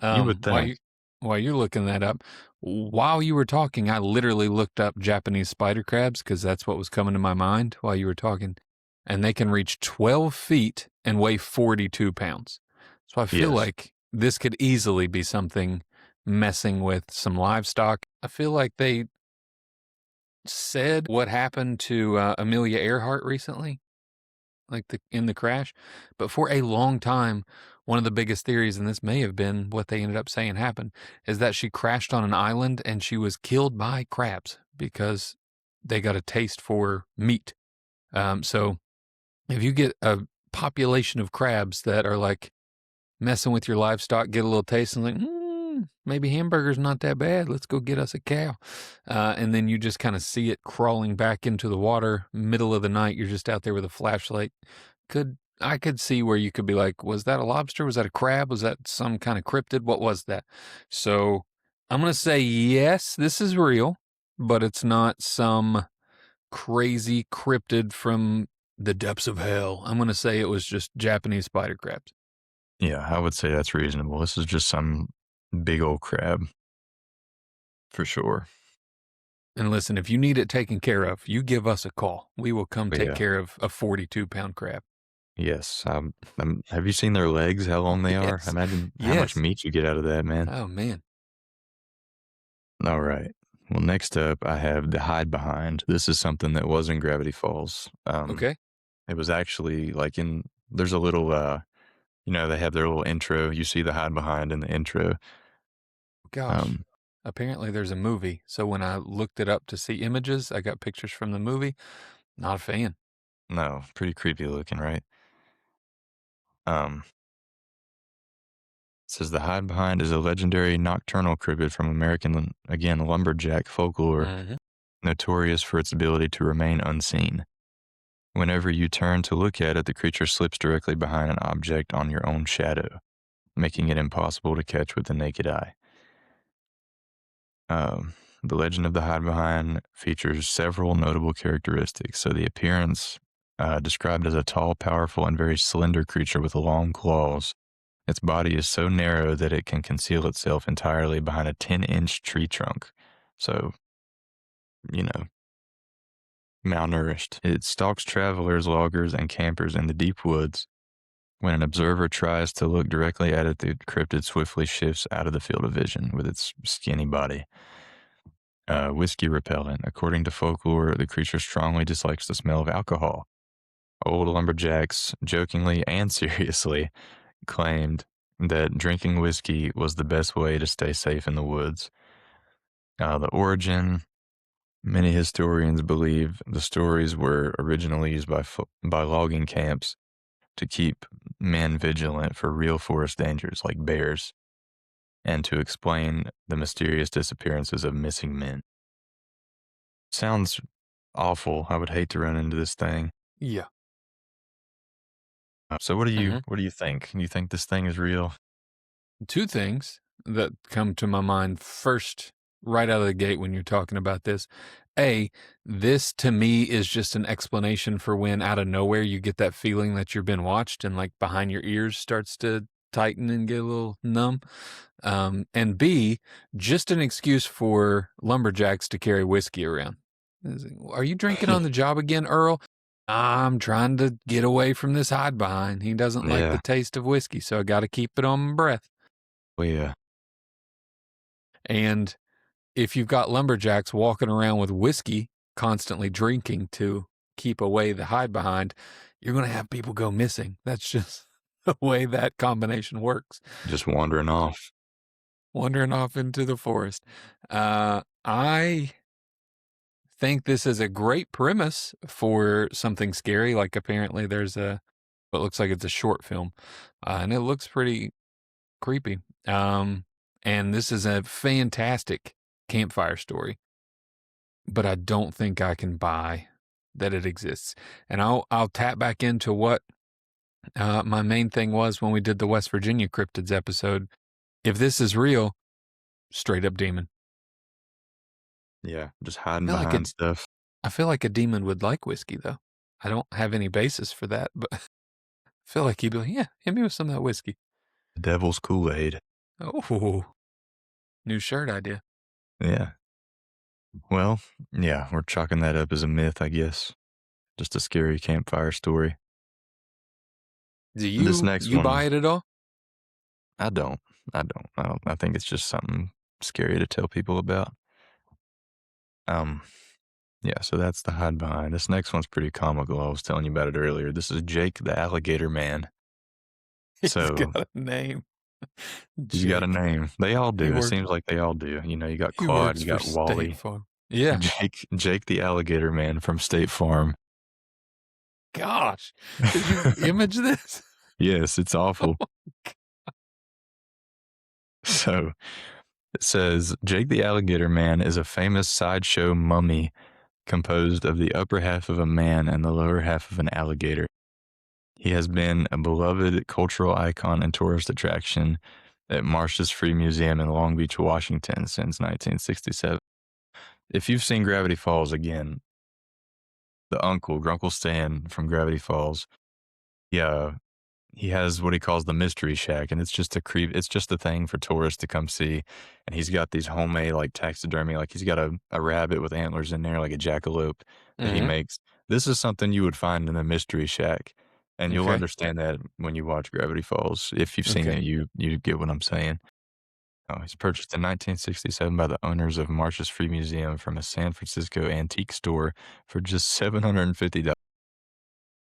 You would While think. you while you're looking that up, while you were talking, I literally looked up Japanese spider crabs because that's what was coming to my mind while you were talking, and they can reach 12 feet and weigh 42 pounds. So I feel Yes. like this could easily be something messing with some livestock. I feel like they said what happened to Amelia Earhart recently, like in the crash. But for a long time, one of the biggest theories, and this may have been what they ended up saying happened, is that she crashed on an island and she was killed by crabs because they got a taste for meat. So if you get a population of crabs that are like messing with your livestock, get a little taste and like, maybe hamburger's not that bad. Let's go get us a cow. And then you just kind of see it crawling back into the water, middle of the night. You're just out there with a flashlight. I could see where you could be like, was that a lobster? Was that a crab? Was that some kind of cryptid? What was that? So I'm going to say, yes, this is real, but it's not some crazy cryptid from the depths of hell. I'm going to say it was just Japanese spider crabs. Yeah, I would say that's reasonable. This is just some big old crab for sure. And listen, if you need it taken care of, you give us a call. We will come But take yeah, care of a 42-pound crab. yes. Have you seen their legs? How long they are? Yes. Imagine how much Yes. meat you get out of that, man. Oh, man. All right. Well, next up, I have the hide behind. This is something that was in Gravity Falls. Okay. It was actually like there's a little, they have their little intro. You see the hide behind in the intro. Gosh. Um, Apparently there's a movie. So when I looked it up to see images, I got pictures from the movie. Not a fan. no, pretty creepy looking, right? Um, It says the hide behind is a legendary nocturnal cryptid from American, again, lumberjack folklore, Mm-hmm. notorious for its ability to remain unseen. Whenever you turn to look at it, the creature slips directly behind an object on your own shadow, making it impossible to catch with the naked eye. The legend of the hide behind features several notable characteristics. So the appearance, described as a tall, powerful, and very slender creature with long claws. Its body is so narrow that it can conceal itself entirely behind a 10-inch tree trunk. So, you know, malnourished. It stalks travelers, loggers, and campers in the deep woods. When an observer tries to look directly at it, the cryptid swiftly shifts out of the field of vision with its skinny body. Whiskey repellent. According to folklore, the creature strongly dislikes the smell of alcohol. Old lumberjacks, jokingly and seriously, claimed that drinking whiskey was the best way to stay safe in the woods. The origin, many historians believe the stories were originally used by logging camps to keep men vigilant for real forest dangers like bears and to explain the mysterious disappearances of missing men. Sounds awful. I would hate to run into this thing. Yeah. So Mm-hmm. what do you think? You think this thing is real? Two things that come to my mind first, right out of the gate when you're talking about this. This to me is just an explanation for when out of nowhere you get that feeling that you're being watched and like behind your ears starts to tighten and get a little numb. And B, just an excuse for lumberjacks to carry whiskey around. Are you drinking on the job again, Earl? I'm trying to get away from this hide behind. He doesn't like the Yeah. taste of whiskey, so I got to keep it on my breath. Well, yeah. And if you've got lumberjacks walking around with whiskey, constantly drinking to keep away the hide behind, you're going to have people go missing. That's just the way that combination works. Just wandering off. Wandering off into the forest. I think this is a great premise for something scary. Like apparently there's what looks like it's a short film, and it looks pretty creepy. And this is a fantastic campfire story, but I don't think I can buy that it exists. And I'll tap back into what my main thing was when we did the West Virginia cryptids episode. If this is real, straight up demon. Yeah, just hiding I feel like a, behind stuff. I feel like a demon would like whiskey though. I don't have any basis for that, but I feel like he'd be like, yeah, hit me with some of that whiskey. The devil's Kool-Aid. Oh, new shirt idea. Yeah. Well, yeah, we're chalking that up as a myth, I guess. Just a scary campfire story. Do This you next you one, buy it at all? I don't. I think it's just something scary to tell people about. Um, yeah, so that's the hide behind. This next one's pretty comical. I was telling you about it earlier. This is Jake the Alligator Man. He's So got a name. he's got a Jake. name. They all He do. It works. seems like they all do. You know, you got He Claude, works you for got State Wally, Farm. Yeah. Jake the Alligator Man from State Farm. Gosh, did you image this? Yes, it's awful. So it says Jake the Alligator Man is a famous sideshow mummy composed of the upper half of a man and the lower half of an alligator. He has been a beloved cultural icon and tourist attraction at Marsh's Free Museum in Long Beach, Washington since 1967. If you've seen Gravity Falls, again, the Grunkle Stan from Gravity Falls, yeah, he has what he calls the Mystery Shack, and it's just a thing for tourists to come see. And he's got these homemade like taxidermy, like he's got a rabbit with antlers in there, like a jackalope that he Mm-hmm. makes. This is something you would find in the Mystery Shack, and you'll Okay. understand that when you watch Gravity Falls. If you've seen Okay. it, you get what I'm saying. Oh, he's purchased in 1967 by the owners of Marsh's Free Museum from a San Francisco antique store for just $750.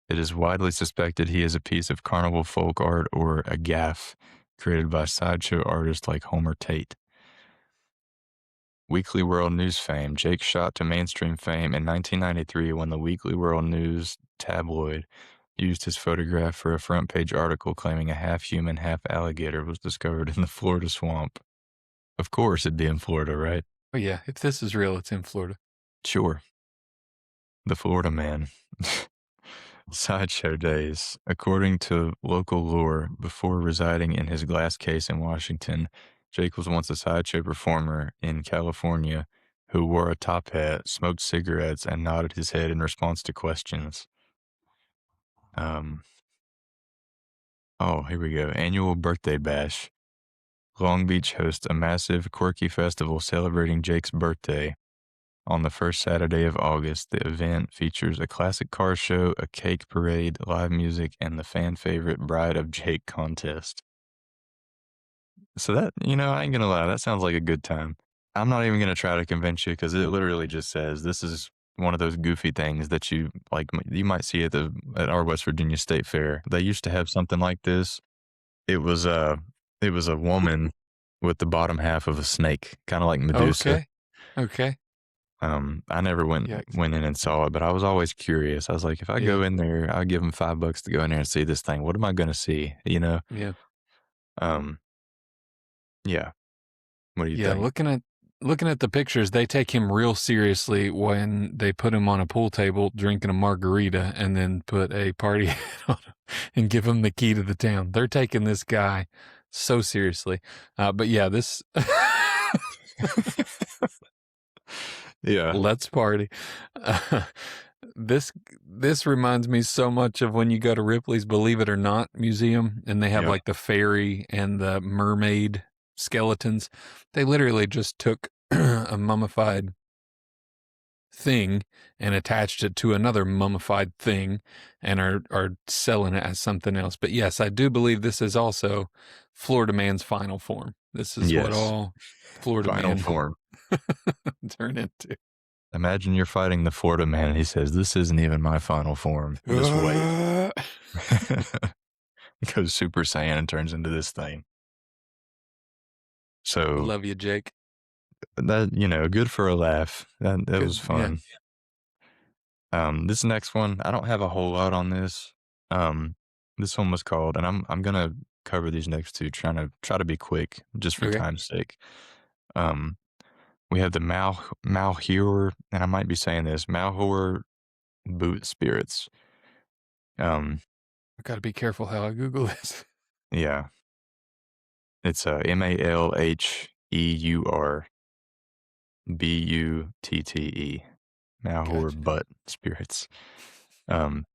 It is widely suspected he is a piece of carnival folk art or a gaff created by sideshow artists like Homer Tate. Weekly World News fame. Jake shot to mainstream fame in 1993 when the Weekly World News tabloid used his photograph for a front page article claiming a half human, half alligator was discovered in the Florida swamp. Of course, it'd be in Florida, right? Oh yeah, if this is real, it's in Florida. Sure. The Florida Man. Sideshow days. According to local lore, before residing in his glass case in Washington, Jake was once a sideshow performer in California who wore a top hat, smoked cigarettes, and nodded his head in response to questions. Here we go. Annual birthday bash. Long Beach hosts a massive, quirky festival celebrating Jake's birthday. On the first Saturday of August, the event features a classic car show, a cake parade, live music, and the fan favorite Bride of Jake contest. So that, I ain't gonna lie, that sounds like a good time. I'm not even gonna try to convince you because it literally just says this is one of those goofy things that you might see at our West Virginia State Fair. They used to have something like this. It was a woman with the bottom half of a snake, kind of like Medusa. Okay. I never went Yikes. in and saw it, but I was always curious. I was like, if I go in there, I'll give them $5 to go in there and see this thing. What am I going to see? Yeah. Yeah. What do you Yeah, think? looking at the pictures, they take him real seriously when they put him on a pool table drinking a margarita and then put a party hat on him and give him the key to the town. They're taking this guy so seriously. But yeah, this Yeah. let's party. This reminds me so much of when you go to Ripley's Believe It or Not museum and they have Yeah. like the fairy and the mermaid skeletons. They literally just took a mummified thing and attached it to another mummified thing and are selling it as something else. But yes, I do believe this is also Florida Man's final form. This is what Yes. all Florida Final Man form. turn into. Imagine you're fighting the Florida Man and he says, this isn't even my final form. Just wait. Goes Super Saiyan and turns into this thing. So Love you, Jake. that, good for a laugh. That was fun. Yeah. This next one, I don't have a whole lot on this. This one was called, and I'm gonna cover these next two, try to be quick, just for Okay. time's sake. We have the Malheur, and I might be saying this, Malheur Butte spirits. I got to be careful how I Google this. Yeah, it's Malheurbutte, Malheur Gotcha. butt spirits. Um,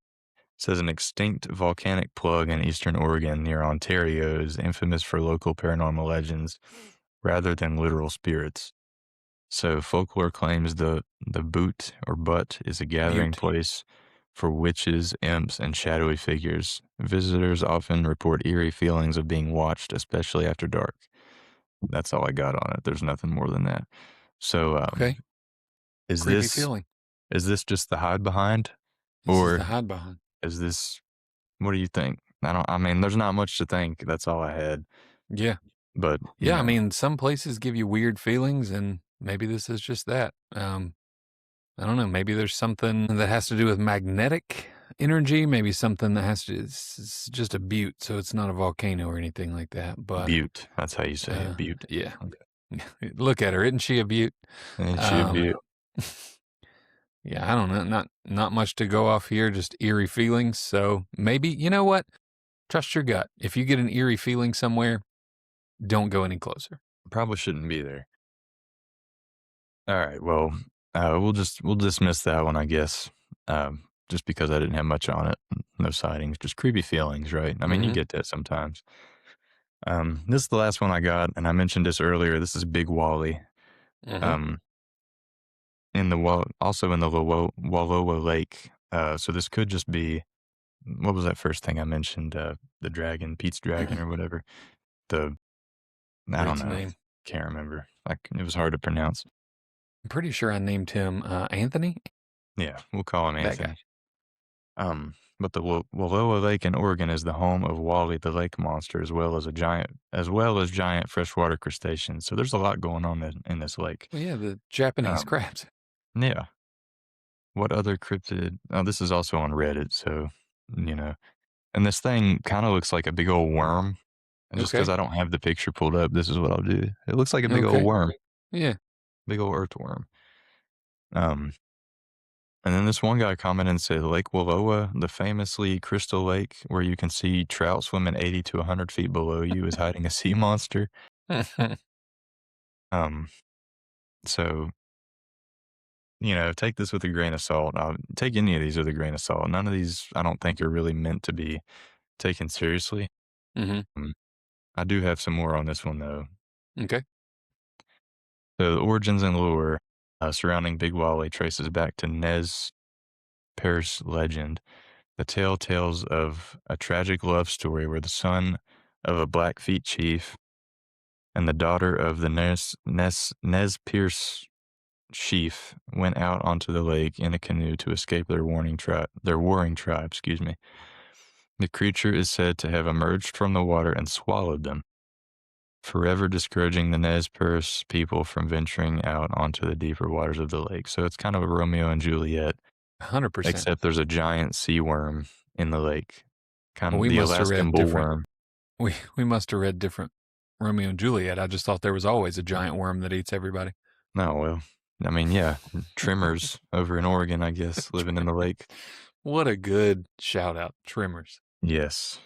Says an extinct volcanic plug in eastern Oregon near Ontario is infamous for local paranormal legends rather than literal spirits. So folklore claims the Butte or Butte is a gathering Butte. place for witches, imps, and shadowy figures. Visitors often report eerie feelings of being watched, especially after dark. That's all I got on it. There's nothing more than that. So, Okay. is Creepy this feeling. is this just the hide behind, This is the or hide behind. is this? What do you think? I mean, there's not much to think. That's all I had. Yeah. But you Yeah. I know, mean, some places give you weird feelings, and maybe this is just that. I don't know. Maybe there's something that has to do with magnetic energy. Maybe something that has to. It's just a butte, so it's not a volcano or anything like that. But Butte. That's how you say it. Butte. yeah. Okay. Look at her, isn't she a butte? Ain't she a Um, Butte? yeah, I don't know. Not much to go off here. Just eerie feelings. So maybe you know what? Trust your gut. If you get an eerie feeling somewhere, don't go any closer. Probably shouldn't be there. All right. Well, we'll dismiss that one, I guess. Just because I didn't have much on it. No sightings, just creepy feelings, right? I mean, you Mm-hmm. get that sometimes. This is the last one I got, and I mentioned this earlier. This is Big Wally. Mm-hmm. Um, also in the Wallowa Lake. So this could just be, what was that first thing I mentioned? The dragon, Pete's dragon, or whatever. I don't Breed's know. name. Can't remember. Like, it was hard to pronounce. I'm pretty sure I named him Anthony. Yeah, we'll call him That guy. Anthony. But the Wallowa Lake in Oregon is the home of Wally the lake monster, as well as giant freshwater crustaceans. So there's a lot going on in this lake. Well, yeah, the Japanese Um, crabs. yeah. What other cryptid? Oh, this is also on Reddit, so you know. And this thing kind of looks like a big old worm. And just because Okay. I don't have the picture pulled up, this is what I'll do. It looks like a big old Okay. worm, Yeah. big old earthworm. Um, and then this one guy commented and said, Lake Wallowa, the famously crystal lake where you can see trout swimming 80 to 100 feet below you, is hiding a sea monster. Um, so, take this with a grain of salt. I'll take any of these with a grain of salt. None of these, I don't think, are really meant to be taken seriously. Mm-hmm. Um, I do have some more on this one, though. Okay. So, the origins and lore surrounding Big Wally traces back to Nez Perce legend. The tale tells of a tragic love story where the son of a Blackfeet chief and the daughter of the Nez Perce chief went out onto the lake in a canoe to escape their warring tribe. Excuse me. The creature is said to have emerged from the water and swallowed them, forever discouraging the Nez Perce people from venturing out onto the deeper waters of the lake. So it's kind of a Romeo and Juliet, 100%. except there's a giant sea worm in the lake, kind Well, of we the must have Alaskan read different. bullworm. We must have read different Romeo and Juliet. I just thought there was always a giant worm that eats everybody. No, well, I mean, yeah, trimmers over in Oregon, I guess, living in the lake. What a good shout out, trimmers. Yes.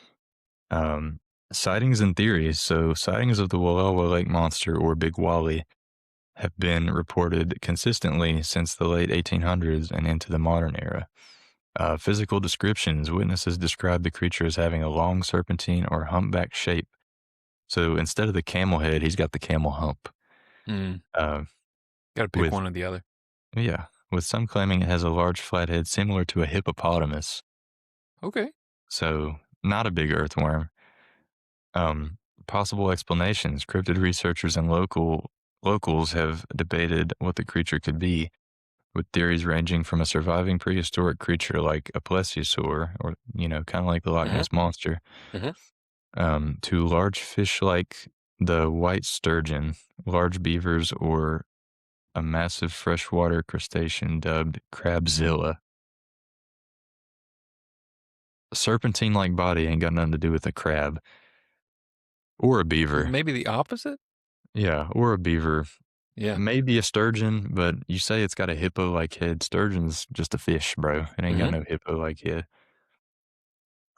Sightings and theories. So, sightings of the Wallowa Lake monster or Big Wally have been reported consistently since the late 1800s and into the modern era. Physical descriptions. Witnesses describe the creature as having a long serpentine or humpback shape. So instead of the camel head, he's got the camel hump. Mm. Uh, Got to pick with one or the other. Yeah, with some claiming it has a large flat head similar to a hippopotamus. Okay. So not a big earthworm. Possible explanations. Cryptid researchers and locals have debated what the creature could be, with theories ranging from a surviving prehistoric creature like a plesiosaur, or kind of like the Loch Mm-hmm. Ness monster, Mm-hmm. to large fish like the white sturgeon, large beavers, or a massive freshwater crustacean dubbed Crabzilla. Serpentine-like body ain't got nothing to do with a crab. Or a beaver. Maybe the opposite? Yeah, or a beaver. Yeah. Maybe a sturgeon, but you say it's got a hippo-like head. Sturgeon's just a fish, bro. It ain't got Mhm. no hippo-like head.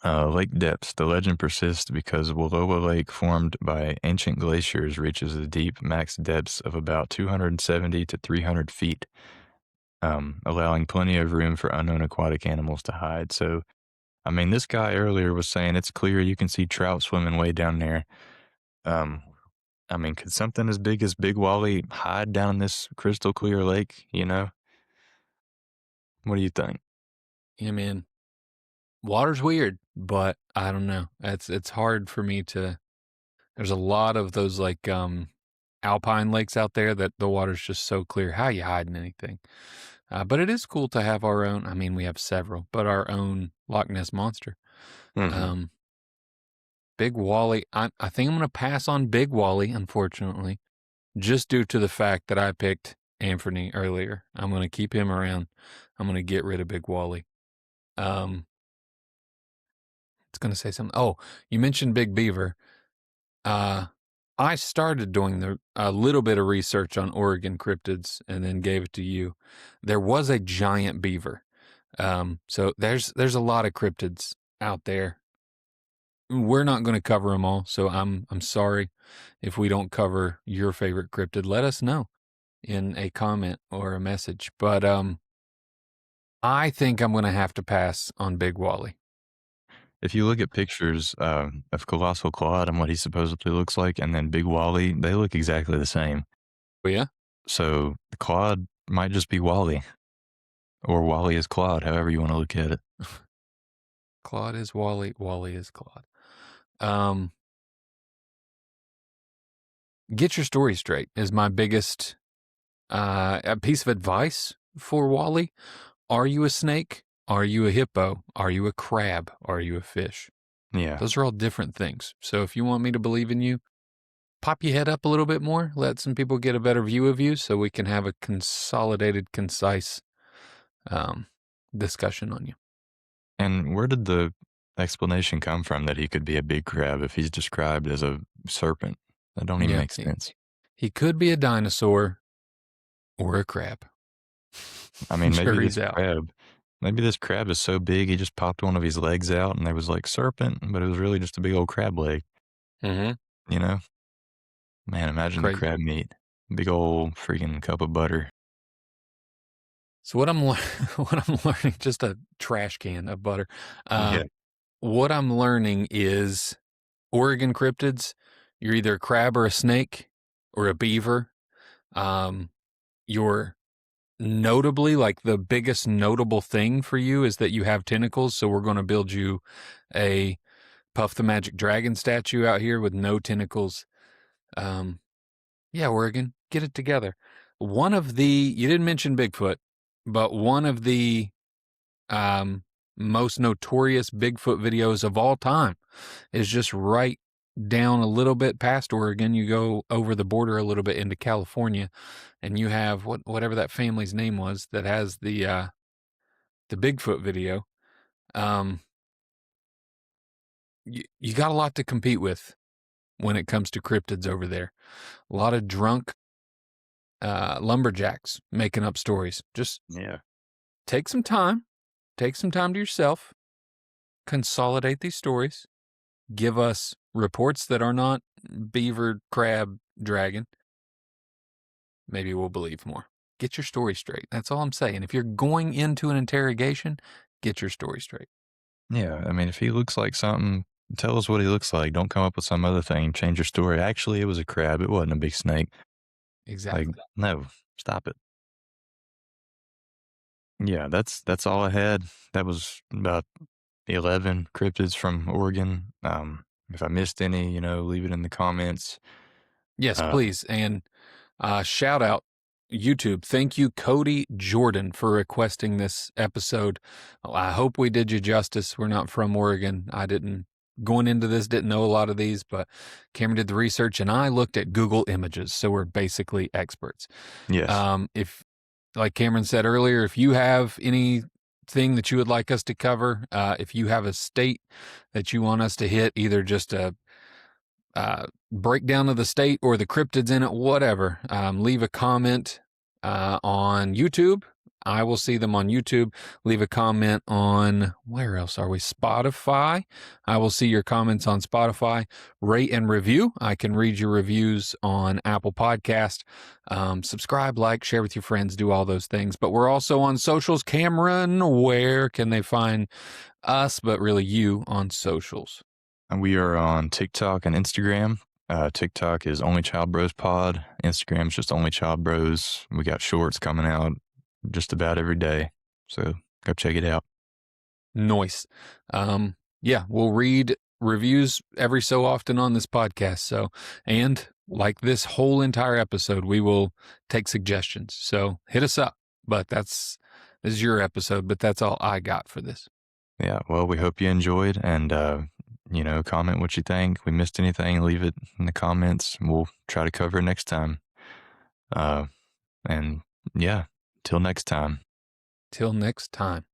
Lake depths. The legend persists because Wallowa Lake, formed by ancient glaciers, reaches a deep max depths of about 270 to 300 feet, allowing plenty of room for unknown aquatic animals to hide. So, I mean, this guy earlier was saying it's clear you can see trout swimming way down there. Um, I mean, could something as big as Big Wally hide down in this crystal clear lake, you know? What do you think? Yeah, man. Water's weird, but I don't know. It's hard for me to. There's a lot of those like alpine lakes out there that the water's just so clear. How you hiding anything? But it is cool to have our own. I mean, we have several, but our own Loch Ness monster. Mhm. Um, Big Wally. I think I'm gonna pass on Big Wally, unfortunately, just due to the fact that I picked Anthony earlier. I'm gonna keep him around. I'm gonna get rid of Big Wally. Um, it's gonna say something. Oh, you mentioned Big Beaver. Uh, I started doing a little bit of research on Oregon cryptids and then gave it to you. There was a giant beaver. So there's a lot of cryptids out there. We're not going to cover them all, so I'm sorry if we don't cover your favorite cryptid. Let us know in a comment or a message. But I think I'm going to have to pass on Big Wally. If you look at pictures of Colossal Claude and what he supposedly looks like, and then Big Wally, they look exactly the same. Oh yeah, So Claude might just be Wally, or Wally is Claude, however you want to look at it. Claude is Wally. Wally is Claude. Um, get your story straight is my biggest a piece of advice for Wally. Are you a snake? Are you a hippo? Are you a crab? Are you a fish? Yeah. Those are all different things. So if you want me to believe in you, pop your head up a little bit more, let some people get a better view of you so we can have a consolidated, concise um, discussion on you. And where did the explanation come from that he could be a big crab if he's described as a serpent? That don't even Yeah, make sense. he could be a dinosaur or a crab. I mean, Jury's out. maybe this crab is so big he just popped one of his legs out and there was like serpent, but it was really just a big old crab leg, Mm-hmm. you know? Man, imagine the Crazy. crab meat. Big old freaking cup of butter. So what what I'm learning, just a trash can of butter. Yeah. What I'm learning is Oregon cryptids, you're either a crab or a snake or a beaver. You're notably, like, the biggest notable thing for you is that you have tentacles. So we're going to build you a Puff the Magic Dragon statue out here with no tentacles. Yeah, Oregon, get it together. You didn't mention Bigfoot, but one of the um, most notorious Bigfoot videos of all time is just right down a little bit past Oregon. You go over the border a little bit into California, and you have whatever that family's name was that has the Bigfoot video. Um, you got a lot to compete with when it comes to cryptids over there. A lot of drunk lumberjacks making up stories. Just Yeah. take some time. Take some time to yourself. Consolidate these stories. Give us reports that are not beaver, crab, dragon. Maybe we'll believe more. Get your story straight. That's all I'm saying. If you're going into an interrogation, get your story straight. Yeah. I mean, if he looks like something, tell us what he looks like. Don't come up with some other thing. Change your story. Actually, it was a crab. It wasn't a big snake. Like, Exactly. no, stop it. Yeah, that's all I had. That was about 11 cryptids from Oregon. If I missed any, leave it in the comments. Yes, Uh, please. And shout out YouTube. Thank you, Cody Jordan, for requesting this episode. I hope we did you justice. We're not from Oregon. Going into this, didn't know a lot of these, but Cameron did the research and I looked at Google Images. So we're basically experts. yes. If, like Cameron said earlier, if you have anything that you would like us to cover, if you have a state that you want us to hit, either just a breakdown of the state or the cryptids in it, whatever, leave a comment on YouTube. I will see them on YouTube. Leave a comment on, where else are we? Spotify. I will see your comments on Spotify. Rate and review. I can read your reviews on Apple Podcast. Subscribe, like, share with your friends, do all those things. But we're also on socials. Cameron, where can they find us, but really you, on socials? And we are on TikTok and Instagram. TikTok is Only Child Bros Pod. Instagram is just Only Child Bros. We got shorts coming out just about every day, so go check it out. Nice. Yeah, we'll read reviews every so often on this podcast. So, and like this whole entire episode, we will take suggestions. So hit us up. But this is your episode, but that's all I got for this. Yeah, well, we hope you enjoyed, and comment what you think. If we missed anything, leave it in the comments. We'll try to cover it next time. And yeah, till next time. Till next time.